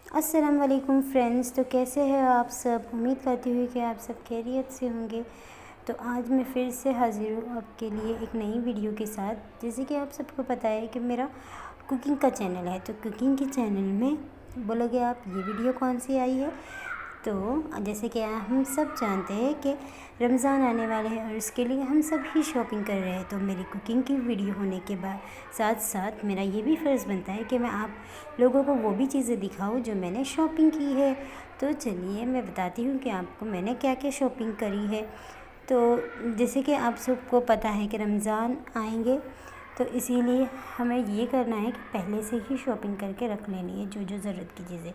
अस्सलाम वालेकुम फ्रेंड्स। तो कैसे हैं आप सब? उम्मीद करती हूँ कि आप सब खैरियत से होंगे। तो आज मैं फिर से हाज़िर हूँ आपके लिए एक नई वीडियो के साथ। जैसे कि आप सबको पता है कि मेरा कुकिंग का चैनल है, तो कुकिंग के चैनल में बोलोगे आप ये वीडियो कौन सी आई है। तो जैसे कि हम सब जानते हैं कि रमज़ान आने वाले हैं और इसके लिए हम सब ही शॉपिंग कर रहे हैं। तो मेरी कुकिंग की वीडियो होने के बाद साथ साथ मेरा ये भी फ़र्ज़ बनता है कि मैं आप लोगों को वो भी चीज़ें दिखाऊं जो मैंने शॉपिंग की है। तो चलिए मैं बताती हूँ कि आपको मैंने क्या क्या शॉपिंग करी है। तो जैसे कि आप सबको पता है कि रमज़ान आएंगे, तो इसीलिए हमें ये करना है कि पहले से ही शॉपिंग करके रख लेनी है जो जो ज़रूरत की चीज़ें।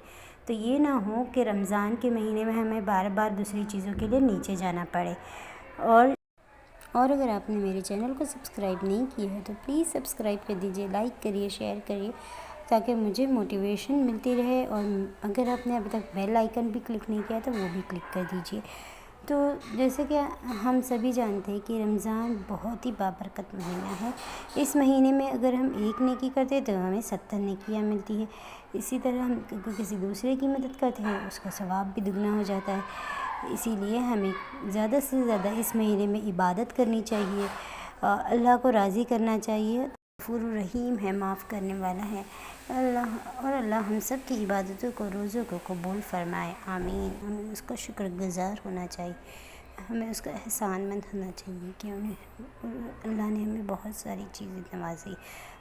तो ये ना हो कि रमज़ान के महीने में हमें बार बार दूसरी चीज़ों के लिए नीचे जाना पड़े। और अगर आपने मेरे चैनल को सब्सक्राइब नहीं किया है तो प्लीज़ सब्सक्राइब कर दीजिए, लाइक करिए, शेयर करिए, ताकि मुझे मोटिवेशन मिलती रहे। और अगर आपने अभी तक बेल आइकन भी क्लिक नहीं किया तो वो भी क्लिक कर दीजिए। तो जैसे कि हम सभी जानते हैं कि रमज़ान बहुत ही बाबरकत महीना है। इस महीने में अगर हम एक नेकी करते हैं तो हमें 70 नेकियाँ मिलती हैं। इसी तरह हम किसी दूसरे की मदद करते हैं, उसका सवाब भी दुगना हो जाता है। इसीलिए हमें ज़्यादा से ज़्यादा इस महीने में इबादत करनी चाहिए, अल्लाह को राज़ी करना चाहिए। गफूर रहीम है, माफ़ करने वाला है अल्लाह। और अल्लाह हम सब की इबादतों को, रोज़ों को कबूल फ़रमाए, आमीन। हमें उसका शुक्रगुज़ार होना चाहिए, हमें उसका एहसानमंद होना चाहिए कि अल्लाह ने हमें बहुत सारी चीज़ें नवाजी।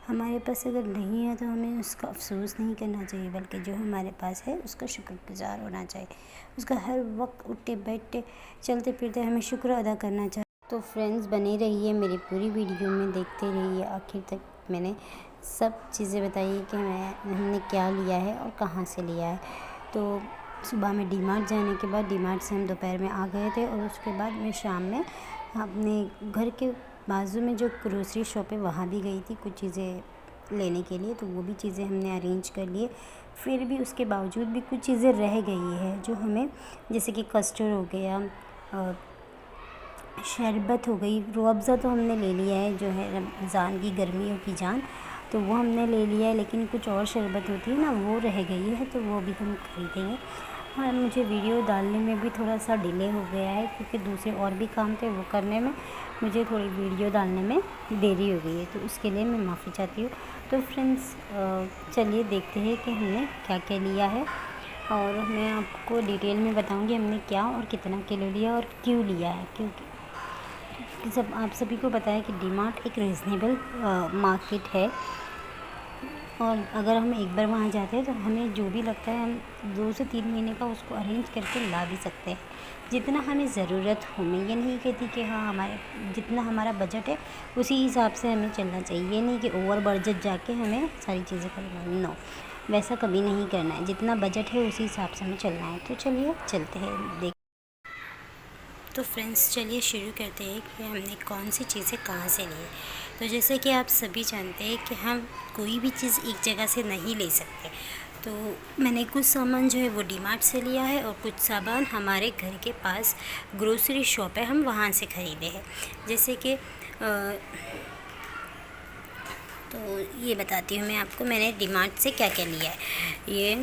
हमारे पास अगर नहीं है तो हमें उसका अफसोस नहीं करना चाहिए, बल्कि जो हमारे पास है उसका शुक्रगुज़ार होना चाहिए। उसका हर वक्त उठते बैठते चलते फिरते हमें शुक्र अदा करना चाहिए। तो फ्रेंड्स, बने रहिए मेरी पूरी वीडियो में, देखते रहिए आखिर तक। मैंने सब चीज़ें बताई कि हमने क्या लिया है और कहाँ से लिया है। तो सुबह में डीमार्ट जाने के बाद, डीमार्ट से हम दोपहर में आ गए थे, और उसके बाद मैं शाम में अपने घर के बाजू में जो ग्रोसरी शॉप है वहाँ भी गई थी कुछ चीज़ें लेने के लिए। तो वो भी चीज़ें हमने अरेंज कर लिए। फिर भी उसके बावजूद भी कुछ चीज़ें रह गई है जो हमें, जैसे कि कस्टर्ड हो गया, शरबत हो गई, रूह अफ़ज़ा तो हमने ले लिया है, जो है रमज़ान की गर्मियों की जान, तो वो हमने ले लिया है। लेकिन कुछ और शरबत होती है ना, वो रह गई है, तो वो भी हम खरीदेंगे। हाँ, मुझे वीडियो डालने में भी थोड़ा सा डिले हो गया है, क्योंकि दूसरे और भी काम थे, वो करने में मुझे थोड़ी वीडियो डालने में देरी हो गई है, तो उसके लिए मैं माफ़ी चाहती हूँ। तो फ्रेंड्स, चलिए देखते हैं कि हमने क्या क्या लिया है, और मैं आपको डिटेल में बताऊँगी हमने क्या और कितना किलो लिया और क्यों लिया है। क्योंकि सब आप सभी को पता है कि डीमार्ट एक रीज़नेबल मार्केट है, और अगर हम एक बार वहाँ जाते हैं तो हमें जो भी लगता है हम 2 से 3 महीने का उसको अरेंज करके ला भी सकते हैं, जितना हमें ज़रूरत हो। मैं ये नहीं कहती कि हाँ, हमारे जितना हमारा बजट है उसी हिसाब से हमें चलना चाहिए। ये नहीं कि ओवर बजट जाके हमें सारी चीज़ें खरीदना, नो, वैसा कभी नहीं करना है। जितना बजट है उसी हिसाब से हमें चलना है। तो चलिए चलते हैं। तो फ्रेंड्स, चलिए शुरू करते हैं कि हमने कौन सी चीज़ें कहाँ से ली। तो जैसे कि आप सभी जानते हैं कि हम कोई भी चीज़ एक जगह से नहीं ले सकते। तो मैंने कुछ सामान जो है वो डीमार्ट से लिया है, और कुछ सामान हमारे घर के पास ग्रोसरी शॉप है, हम वहाँ से ख़रीदे हैं। जैसे कि तो ये बताती हूँ मैं आपको मैंने डीमार्ट से क्या क्या लिया है। ये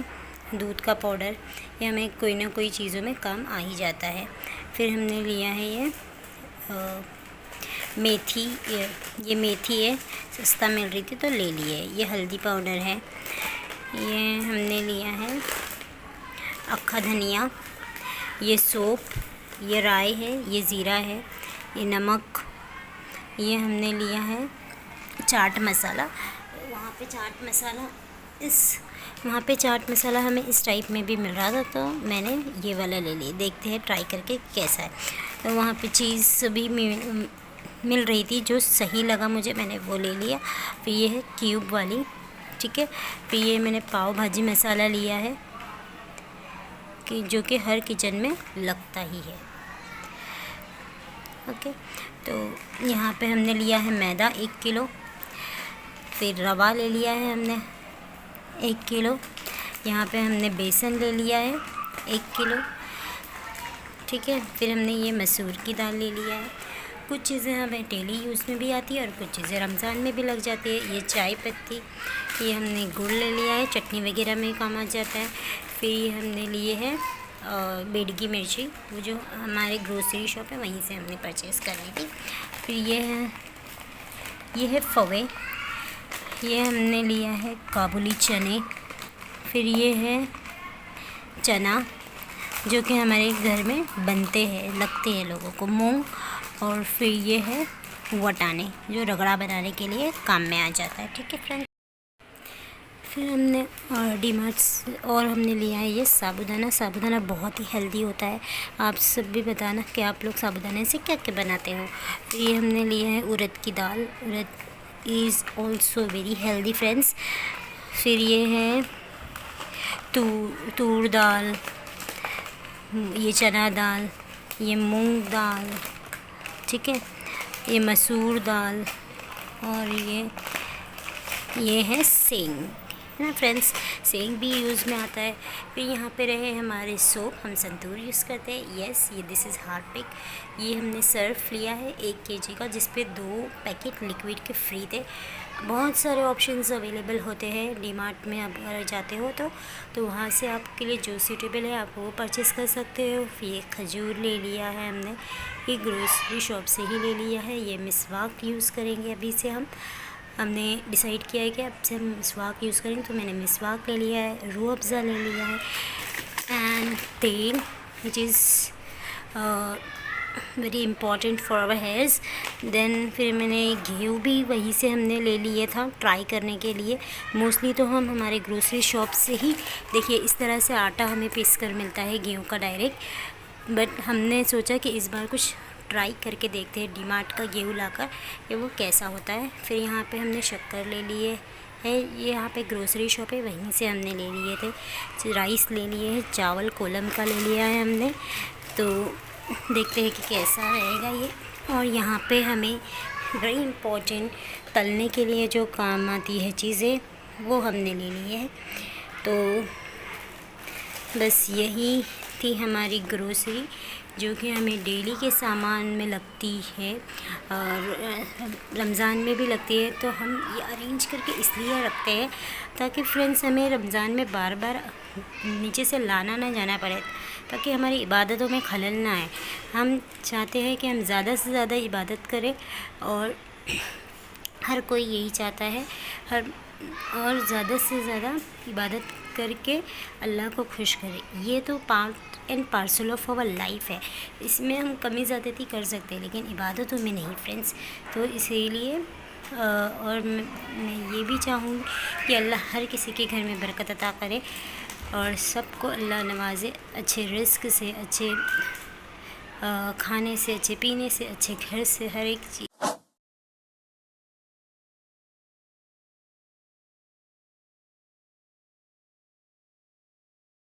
दूध का पाउडर, ये हमें कोई ना कोई चीज़ों में काम आ ही जाता है। फिर हमने लिया है ये मेथी, ये मेथी है, सस्ता मिल रही थी तो ले लिए। ये हल्दी पाउडर है। ये हमने लिया है अक्खा धनिया, ये सौंफ, ये राई है, ये ज़ीरा है, ये नमक, ये हमने लिया है चाट मसाला। वहाँ पे चाट मसाला हमें इस टाइप में भी मिल रहा था, तो मैंने ये वाला ले लिया। देखते हैं ट्राई करके कैसा है। तो वहाँ पे चीज़ भी मिल रही थी जो सही लगा मुझे, मैंने वो ले लिया। फिर ये है क्यूब वाली, ठीक है। फिर ये मैंने पाव भाजी मसाला लिया है, कि जो कि हर किचन में लगता ही है, ओके। तो यहाँ पे हमने लिया है मैदा 1 किलो। फिर रवा ले लिया है हमने 1 किलो। यहाँ पे हमने बेसन ले लिया है 1 किलो, ठीक है। फिर हमने ये मसूर की दाल ले लिया है, कुछ चीज़ें हमें डेली यूज़ में भी आती है और कुछ चीज़ें रमज़ान में भी लग जाती है। ये चाय पत्ती, ये हमने गुड़ ले लिया है, चटनी वगैरह में काम आ जाता है। फिर ये हमने लिए है बेडगी मिर्ची, वो जो हमारे ग्रोसरी शॉप है वहीं से हमने परचेज़ कर ली थी। फिर ये है फवे, ये हमने लिया है काबुली चने। फिर ये है चना जो कि हमारे घर में बनते हैं, लगते हैं लोगों को, मूंग। और फिर ये है वटाने जो रगड़ा बनाने के लिए काम में आ जाता है। ठीक है फ्रेंड। फिर हमने डीमार्ट्स और हमने लिया है ये साबूदाना। साबूदाना बहुत ही हेल्दी होता है। आप सब भी बताना कि आप लोग साबूदाने से क्या क्या बनाते हो। फिर ये हमने लिया है उड़द की दाल। Urad is also very healthy friends. फिर ये है तूर दाल, ये चना दाल, ये मूंग दाल, ठीक है, ये मसूर दाल, और ये है सेंग, है ना फ्रेंड्स। सेंग भी यूज़ में आता है। फिर यहाँ पे रहे हमारे सोप, हम संतूर यूज़ करते हैं। यस, ये दिस इज़ हार्पिक। ये हमने सर्फ लिया है 1 kg का, जिस पे 2 पैकेट लिक्विड के फ्री थे। बहुत सारे ऑप्शंस अवेलेबल होते हैं डीमार्ट में। आप अगर जाते हो तो वहाँ से आपके लिए जो सूटेबल है आप वो परचेज़ कर सकते हो। फिर ये खजूर ले लिया है हमने, ये ग्रोसरी शॉप से ही ले लिया है। ये मिसवाक यूज़ करेंगे अभी से हमने डिसाइड किया है कि अब से हम मिसवाक यूज़ करेंगे, तो मैंने मिसवाक ले लिया है। रूह अफ़ज़ा ले लिया है and tel which is very important for our hairs. Then फिर मैंने घी भी वहीं से हमने ले लिए था ट्राई करने के लिए। मोस्टली तो हम हमारे ग्रोसरी शॉप से ही, देखिए इस तरह से आटा हमें पीस कर मिलता है गेहूँ का डायरेक्ट, बट हमने सोचा कि इस बार कुछ ट्राई करके देखते हैं डीमार्ट का गेहूँ लाकर कि वो कैसा होता है। फिर यहाँ पे हमने शक्कर ले लिए है, ये यहाँ पे ग्रोसरी शॉप है वहीं से हमने ले लिए थे। राइस ले लिए हैं, चावल कोलम का ले लिया है हमने, तो देखते हैं कि कैसा रहेगा ये। और यहाँ पे हमें वेरी इम्पोर्टेंट तलने के लिए जो काम आती है चीज़ें, वो हमने ले ली है। तो बस यही थी हमारी ग्रोसरी जो कि हमें डेली के सामान में लगती है और रमज़ान में भी लगती है। तो हम ये अरेंज करके इसलिए रखते हैं ताकि फ्रेंड्स हमें रमज़ान में बार बार नीचे से लाना ना जाना पड़े, ताकि हमारी इबादतों में खलल ना आए। हम चाहते हैं कि हम ज़्यादा से ज़्यादा इबादत करें और हर कोई यही चाहता है, और ज़्यादा से ज़्यादा इबादत करके अल्लाह को खुश करें। ये तो part and parcel of our life है, इसमें हम कमी ज़्यादती कर सकते हैं लेकिन इबादतों में नहीं फ्रेंड्स। तो इसीलिए और मैं ये भी चाहूँगी कि अल्लाह हर किसी के घर में बरकत अता करे और सबको अल्लाह नवाजे, अच्छे रिज़्क़ से, अच्छे खाने से, अच्छे पीने से, अच्छे घर से, हर एक चीज़